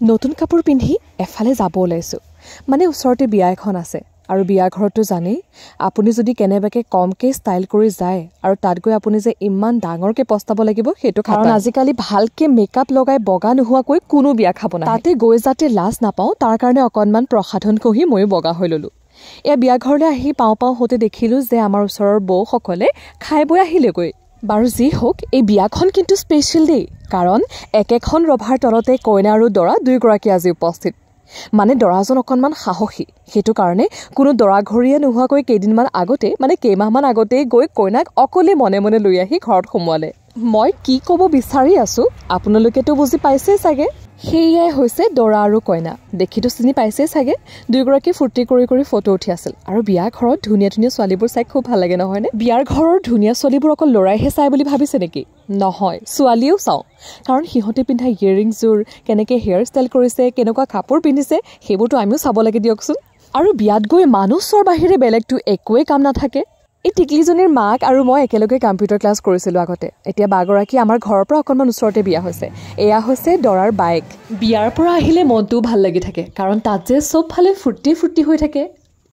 নতুন কাপোৰ পিন্ধি এফালে যাব ওলাইছো মানে ওচৰতে বিয়া এখন আছে আৰু বিয়া ঘৰটো জানেই আপুনি যদি কেনেবাকে কমকে ষ্টাইল কৰি যায় আৰু তাত গৈ আপুনি যে ইমান ডাঙৰকে পস্তাব লাগিব হেতু কাৰণ আজিকালি ভালকে মেকআপ লগাই বগা নোহোৱাকৈ কোনো বিয়া খাব না তাতে গৈ যাতে লাজ নাপাও তাৰ কাৰণে অকনমান প্ৰসাধন কহি মই বগা হৈ ললো এ বিয়া ঘৰলৈ আহি পাও হতে দেখিলো যে আমাৰ ওচৰৰ বৌ সকলে খাই বৈ আহিলেগৈ বাৰু যি হোক এই বিয়াখন কিন্তু স্পেশাল দেই কাৰণ একেখন ৰভাৰ তলতে কইনা আৰু দৰা দুইগৰাকী আজি উপস্থিত মানে দৰাজন অকনমান সাহসী হেতু কাৰণে কোনো দৰা ঘৰিয়া নোহোৱাকৈ কেইদিনমান আগতে মানে কেইমাহমান আগতে গৈ কইনাক অকলে মনে মনে লৈ আহি ঘৰত সোমোৱালে মই কি ক'ব বিচাৰি আছো আপোনালোকেতো বুজি পাইছে চাগে হেয়াই হৈছে দৰা আৰু কইনা দেখিতো চিনি পাইছে চাগে দুইগৰাকী ফুৰ্তি কৰি কৰি ফটো উঠি আছিল আৰু বিয়া ঘৰত ধুনীয়া ধুনীয়া ছোৱালীবোৰ চাই খুব ভাল লাগে নহয় নে বিয়াৰ ঘৰৰ ধুনীয়া ছোৱালীবোৰ অকল লৰাইহে চাই বুলি ভাবিছে নেকি নহয় ছোৱালীও চাওঁ কাৰণ সিহঁতে পিন্ধা ইয়েৰিংছৰ কেনেকৈ হেয়াৰ ষ্টাইল কৰিছে কেনেকুৱা কাপোৰ পিন্ধিছে সেইবোৰতো আমিও চাব লাগে দিয়কচোন আৰু বিয়াত গৈ মানুহ চোৱাৰ বাহিৰে বেলেগটো একোৱেই কাম নাথাকে এই টিকলিজনীৰ মাক আৰু মই একেলগে কম্পিউটাৰ ক্লাছ কৰিছিলোঁ আগতে এতিয়া বাগৰাকী আমাৰ ঘৰৰ পৰা অকণমান ওচৰতে বিয়া হৈছে এয়া হৈছে দৰাৰ বাইক বিয়াৰ পৰা আহিলে মনটো ভাল লাগি থাকে কাৰণ তাত যে চব ফালে ফুৰ্তি হৈ থাকে